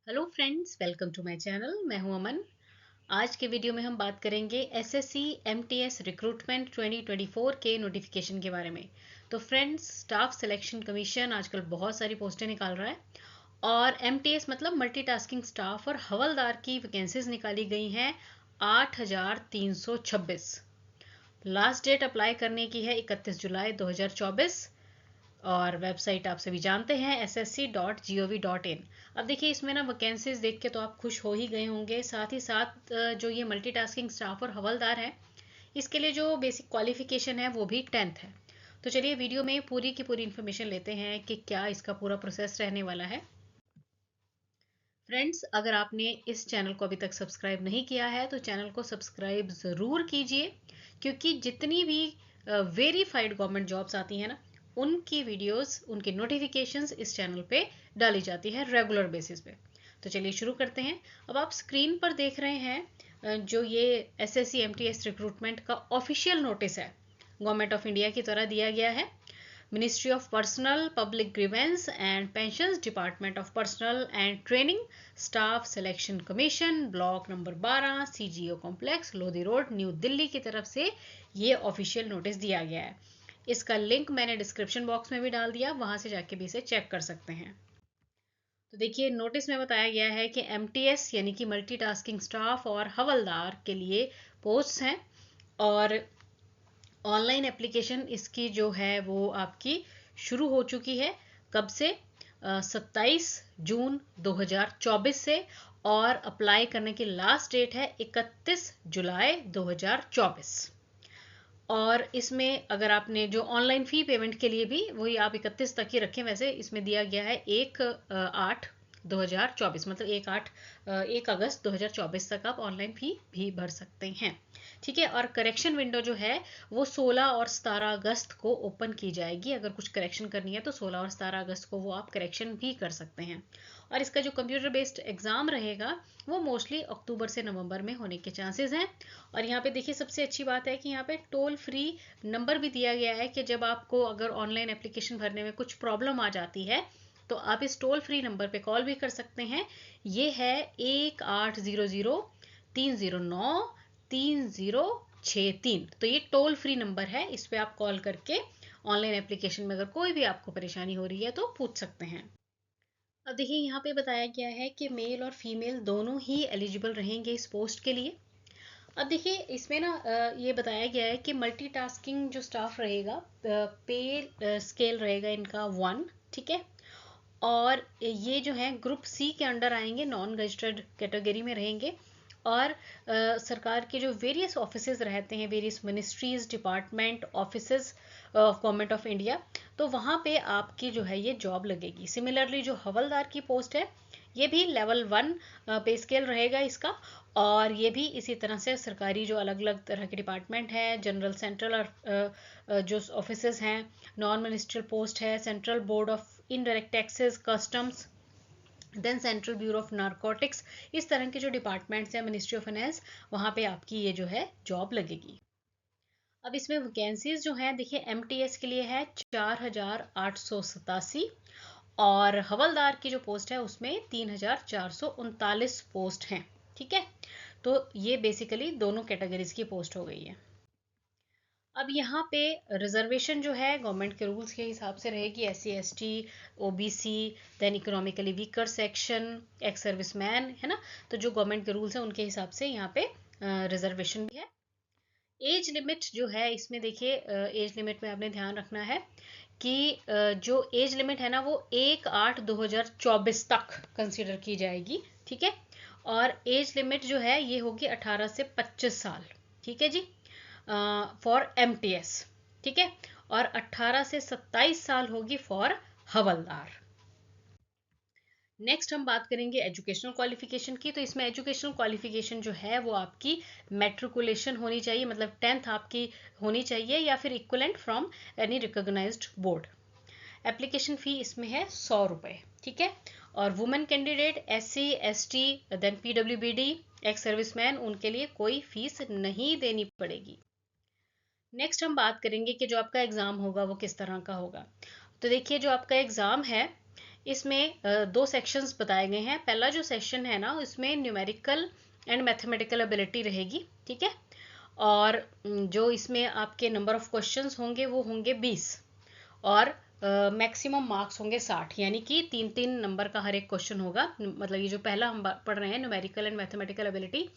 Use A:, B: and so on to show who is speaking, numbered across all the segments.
A: Hello friends, welcome to my channel. मैं हूं अमन। आज के वीडियो में हम बात करेंगे एसएससी एमटीएस रिक्रूटमेंट 2024 के नोटिफिकेशन के बारे में। तो फ्रेंड्स, स्टाफ सिलेक्शन कमीशन आजकल बहुत सारी पोस्टें निकाल रहा है और एमटीएस मतलब मल्टीटास्किंग स्टाफ और हवलदार की वैकेंसीज निकाली गई हैं 8,326। लास्ट डेट अप्लाई करने की है 31 जुलाई 2024 और वेबसाइट आप सभी जानते हैं ssc.gov.in। अब देखिए, इसमें ना वैकेंसीज देख के तो आप खुश हो ही गए होंगे। साथ ही साथ जो ये मल्टीटास्किंग स्टाफ और हवलदार है, इसके लिए जो बेसिक क्वालिफिकेशन है वो भी 10th है। तो चलिए वीडियो में पूरी की पूरी इन्फॉर्मेशन लेते हैं कि क्या इसका पूरा प्रोसेस रहने वाला है। फ्रेंड्स, अगर आपने इस चैनल को अभी तक सब्सक्राइब नहीं किया है तो चैनल को सब्सक्राइब ज़रूर कीजिए, क्योंकि जितनी भी वेरीफाइड गवर्नमेंट जॉब्स आती हैं ना, उनकी वीडियोस, उनके नोटिफिकेशंस इस चैनल पे डाली जाती है रेगुलर बेसिस पे। तो चलिए शुरू करते हैं। अब आप स्क्रीन पर देख रहे हैं जो ये एसएससी एमटीएस रिक्रूटमेंट का ऑफिशियल नोटिस है, गवर्नमेंट ऑफ इंडिया की तरह दिया गया है। Ministry of personnel public grievance and pensions, department of personal and training, staff selection commission, block number 12, CGO complex, Lodhi road, new Delhi की तरफ से ये ऑफिशियल नोटिस दिया गया है। इसका लिंक मैंने डिस्क्रिप्शन बॉक्स में भी डाल दिया, वहां से जाके भी इसे चेक कर सकते हैं। तो देखिए, नोटिस में बताया गया है कि एमटीएस यानी कि मल्टीटास्किंग स्टाफ और हवलदार के लिए पोस्ट हैं और ऑनलाइन एप्लीकेशन इसकी जो है वो आपकी शुरू हो चुकी है। कब से? 27 जून 2024 से। और अप्लाई करने की लास्ट डेट है 31 जुलाई 2024। और इसमें अगर आपने जो ऑनलाइन फ़ी पेमेंट के लिए भी वही आप 31 तक ही रखें। वैसे इसमें दिया गया है 1/8/2024, मतलब 1 अगस्त 2024 तक आप ऑनलाइन फ़ी भी भर सकते हैं। ठीक है। और करेक्शन विंडो जो है वो 16 और 17 अगस्त को ओपन की जाएगी। अगर कुछ करेक्शन करनी है तो 16 और 17 अगस्त को वो आप करेक्शन भी कर सकते हैं। और इसका जो कंप्यूटर बेस्ड एग्ज़ाम रहेगा वो मोस्टली अक्टूबर से नवंबर में होने के चांसेस हैं। और यहाँ पे देखिए, सबसे अच्छी बात है कि यहाँ पे टोल फ्री नंबर भी दिया गया है कि जब आपको अगर ऑनलाइन एप्लीकेशन भरने में कुछ प्रॉब्लम आ जाती है तो आप इस टोल फ्री नंबर पे कॉल भी कर सकते हैं। ये है 1800-309-3063। तो ये टोल फ्री नंबर है, इस पे आप कॉल करके ऑनलाइन एप्लीकेशन में अगर कोई भी आपको परेशानी हो रही है तो पूछ सकते हैं। अब देखिए, यहाँ पे बताया गया है कि मेल और फीमेल दोनों ही एलिजिबल रहेंगे इस पोस्ट के लिए। अब देखिए, इसमें ना ये बताया गया है कि मल्टीटास्किंग जो स्टाफ रहेगा, पे स्केल रहेगा इनका 1। ठीक है। और ये जो है ग्रुप सी के अंडर आएंगे, नॉन रजिस्टर्ड कैटेगरी में रहेंगे। और सरकार के जो वेरियस ऑफिसेज रहते हैं, various ministries, department, offices of government of India, तो वहाँ पे आपकी जो है ये जॉब लगेगी। सिमिलरली जो हवलदार की पोस्ट है, ये भी लेवल 1 पे स्केल रहेगा इसका। और ये भी इसी तरह से सरकारी जो अलग अलग तरह के डिपार्टमेंट है, जनरल, सेंट्रल और जो ऑफिसेज हैं, नॉन मिनिस्ट्रियल पोस्ट है, central board of indirect taxes, customs, then central bureau of narcotics, इस तरह के जो डिपार्टमेंट्स हैं, मिनिस्ट्री ऑफ फाइनेंस, वहाँ पे आपकी ये जो है जॉब लगेगी। अब इसमें वैकेंसीज जो हैं, देखिए, एमटीएस के लिए है 4,887 और हवलदार की जो पोस्ट है उसमें 3,439 पोस्ट हैं। ठीक है। तो ये बेसिकली दोनों कैटेगरीज की पोस्ट हो गई है। अब यहाँ पे रिजर्वेशन जो है गवर्नमेंट के रूल्स के हिसाब से रहेगी। SC ST, OBC, then economically weaker section, ex serviceman, है ना। तो जो गवर्नमेंट के रूल्स हैं उनके हिसाब से यहाँ पे रिजर्वेशन भी है। एज लिमिट जो है इसमें देखिए, एज लिमिट में आपने ध्यान रखना है कि जो एज लिमिट है ना वो 1/8/2024 तक कंसिडर की जाएगी। ठीक है। और एज लिमिट जो है ये होगी 18 से 25 साल। ठीक है जी, फॉर एमटीएस। ठीक है। और 18 से 27 साल होगी फॉर हवलदार। नेक्स्ट हम बात करेंगे एजुकेशनल क्वालिफिकेशन की। तो इसमें एजुकेशनल क्वालिफिकेशन जो है वो आपकी मेट्रिकुलेशन होनी चाहिए, मतलब 10th आपकी होनी चाहिए या फिर equivalent from any recognized board. Application fee इसमें है 100 रुपये। ठीक है। और women candidate, SC ST, then PWBD, ex serviceman, उनके लिए कोई फीस नहीं देनी पड़ेगी। नेक्स्ट हम बात करेंगे कि जो आपका एग्ज़ाम होगा वो किस तरह का होगा। तो देखिए, जो आपका एग्ज़ाम है इसमें दो सेक्शंस बताए गए हैं। पहला जो सेशन है ना, इसमें न्यूमेरिकल एंड मैथमेटिकल एबिलिटी रहेगी, ठीक है। और जो इसमें आपके नंबर ऑफ क्वेश्चंस होंगे वो होंगे 20 और मैक्सिमम मार्क्स होंगे 60, यानी कि 3-3 नंबर का हर एक क्वेश्चन होगा। मतलब ये जो पहला हम पढ़ रहे हैं numerical and mathematical ability,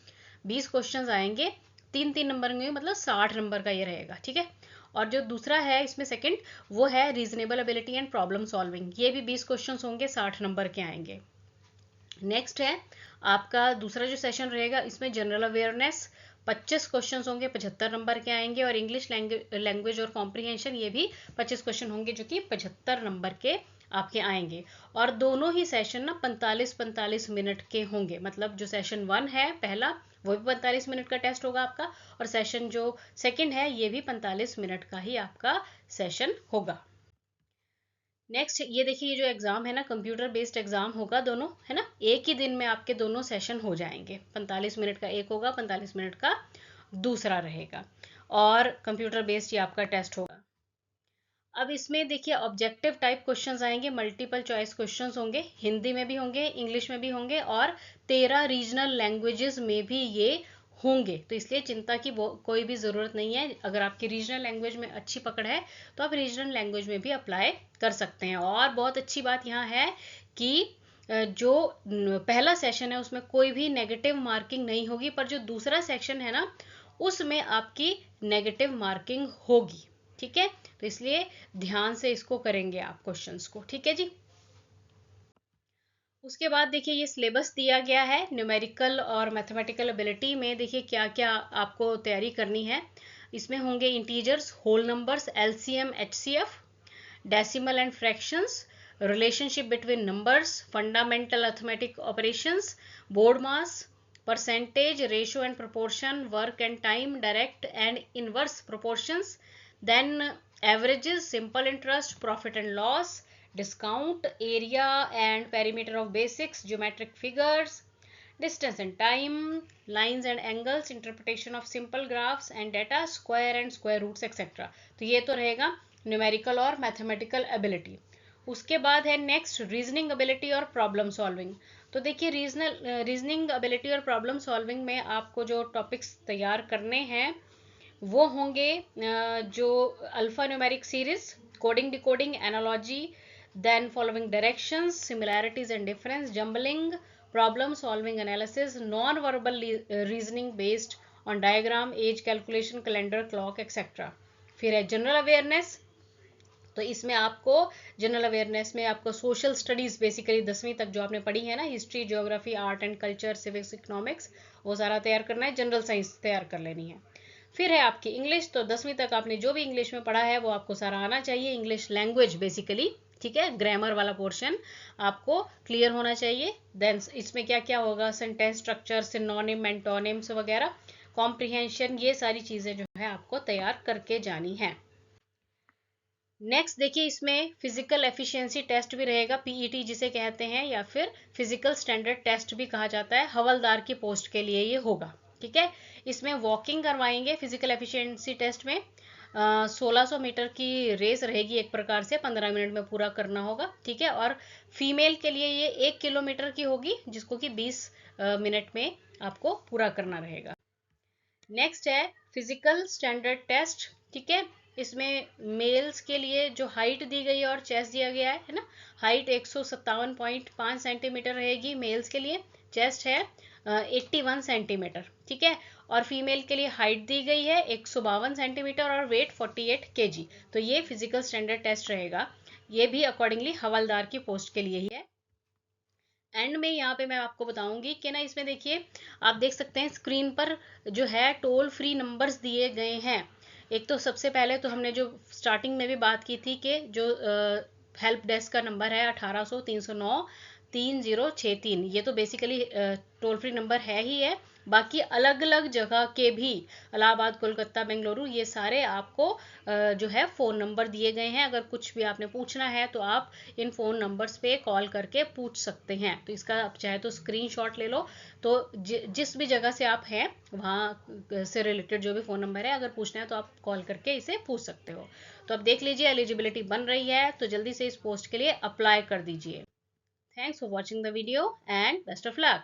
A: 20 questions आएंगे, 3-3 नंबर में, मतलब 60 नंबर का ये रहेगा, ठीक है। और जो दूसरा है इसमें सेकंड, वो है reasonable ability and problem solving, ये भी 20 क्वेश्चंस होंगे, 60 नंबर के आएंगे। नेक्स्ट है आपका दूसरा जो सेशन रहेगा, इसमें जनरल अवेयरनेस, 25 क्वेश्चंस होंगे, 75 नंबर के आएंगे। और इंग्लिश लैंग्वेज और कॉम्प्रिहेंशन, ये भी 25 क्वेश्चन होंगे जो कि 75 नंबर के आपके आएंगे। और दोनों ही सेशन ना 45-45 मिनट के होंगे। मतलब जो सेशन 1 है पहला, वो भी 45 मिनट का टेस्ट होगा आपका, और सेशन जो सेकंड है ये भी 45 मिनट का ही आपका सेशन होगा। नेक्स्ट ये देखिए, ये जो एग्जाम है ना, कंप्यूटर बेस्ड एग्जाम होगा दोनों, है ना। एक ही दिन में आपके दोनों सेशन हो जाएंगे, 45 मिनट का एक होगा, 45 मिनट का दूसरा रहेगा, और कंप्यूटर बेस्ड ये आपका टेस्ट होगा। अब इसमें देखिए ऑब्जेक्टिव टाइप क्वेश्चंस आएंगे, मल्टीपल चॉइस क्वेश्चंस होंगे, हिंदी में भी होंगे, इंग्लिश में भी होंगे, और 13 रीजनल लैंग्वेजेस में भी ये होंगे। तो इसलिए चिंता की कोई भी ज़रूरत नहीं है। अगर आपकी रीजनल लैंग्वेज में अच्छी पकड़ है तो आप रीजनल लैंग्वेज में भी अप्लाई कर सकते हैं। और बहुत अच्छी बात यहाँ है कि जो पहला सेशन है उसमें कोई भी नेगेटिव मार्किंग नहीं होगी, पर जो दूसरा सेक्शन है ना, उसमें आपकी नेगेटिव मार्किंग होगी, ठीक है। तो इसलिए ध्यान से इसको करेंगे आप क्वेश्चंस को, ठीक है जी। उसके बाद देखिए ये सिलेबस दिया गया है न्यूमेरिकल और मैथमेटिकल एबिलिटी में। देखिए क्या क्या आपको तैयारी करनी है। इसमें होंगे integers, whole numbers, LCM, HCF, decimal and fractions, relationship between numbers, fundamental arithmetic operations, BODMAS, percentage, ratio and proportion, work and time, direct and inverse proportions, then averages, simple interest, profit and loss, discount, area and perimeter of basics, geometric figures, distance and time, lines and angles, interpretation of simple graphs and data, square and square roots etc. तो ये तो रहेगा numerical और mathematical ability. उसके बाद है next reasoning ability और problem solving. तो देखिए रीजनिंग एबिलिटी और प्रॉब्लम सॉल्विंग में आपको जो टॉपिक्स तैयार करने हैं वो होंगे जो alpha numeric series, coding decoding, analogy, then following directions, similarities and difference, jumbling, problem solving analysis, non verbal reasoning based on diagram, age calculation, calendar, clock etcetera. फिर है जनरल अवेयरनेस। तो इसमें आपको जनरल अवेयरनेस में आपको social studies basically 10वीं तक जो आपने पढ़ी है ना, history, geography, art and culture, civics, economics, वो सारा तैयार करना है। जनरल साइंस तैयार कर लेनी है। फिर है आपकी इंग्लिश। तो 10वीं तक आपने जो भी इंग्लिश में पढ़ा है वो आपको सारा आना चाहिए, इंग्लिश लैंग्वेज बेसिकली, ठीक है। ग्रामर वाला पोर्शन आपको क्लियर होना चाहिए। देन इसमें क्या क्या होगा, सेंटेंस स्ट्रक्चर, सिनोनिम, एंटोनिम्स वगैरह, कॉम्प्रिहेंशन, ये सारी चीजें जो है आपको तैयार करके जानी है। नेक्स्ट देखिए इसमें फिजिकल एफिशिएंसी टेस्ट भी रहेगा, पीईटी जिसे कहते हैं, या फिर फिजिकल स्टैंडर्ड टेस्ट भी कहा जाता है। हवलदार की पोस्ट के लिए ये होगा, ठीक है। इसमें वॉकिंग करवाएंगे फिजिकल एफिशिएंसी टेस्ट में। 1600 मीटर की रेस रहेगी एक प्रकार से, 15 मिनट में पूरा करना होगा, ठीक है। और फीमेल के लिए ये 1 किलोमीटर की होगी, जिसको कि 20 मिनट में आपको पूरा करना रहेगा। नेक्स्ट है फिजिकल स्टैंडर्ड टेस्ट, ठीक है। इसमें मेल्स के लिए जो हाइट दी गई है और चेस्ट दिया गया है ना, हाइट 157.5 सेंटीमीटर रहेगी मेल्स के लिए, चेस्ट है 81 सेंटीमीटर, ठीक है। और फीमेल के लिए हाइट दी गई है 152 सेंटीमीटर और वेट 48 केजी। तो ये फिजिकल स्टैंडर्ड टेस्ट रहेगा, ये भी अकॉर्डिंगली हवलदार की पोस्ट के लिए ही है। एंड में यहाँ पे मैं आपको बताऊंगी कि ना, इसमें देखिए आप देख सकते हैं स्क्रीन पर जो है टोल फ्री नंबर्स दिए गए हैं। एक तो सबसे पहले तो हमने जो स्टार्टिंग में भी बात की थी कि जो हेल्प डेस्क का नंबर है 1800-309-3063, ये तो बेसिकली टोल फ्री नंबर है ही है। बाकी अलग अलग जगह के भी, इलाहाबाद, कोलकाता, बेंगलुरु, ये सारे आपको जो है फ़ोन नंबर दिए गए हैं। अगर कुछ भी आपने पूछना है तो आप इन फ़ोन नंबर्स पे कॉल करके पूछ सकते हैं। तो इसका आप चाहे तो स्क्रीनशॉट ले लो, तो जिस भी जगह से आप हैं वहाँ से रिलेटेड जो भी फ़ोन नंबर है, अगर पूछना है तो आप कॉल करके इसे पूछ सकते हो। तो अब देख लीजिए एलिजिबिलिटी बन रही है, तो जल्दी से इस पोस्ट के लिए अप्लाई कर दीजिए। Thanks for watching the video and best of luck.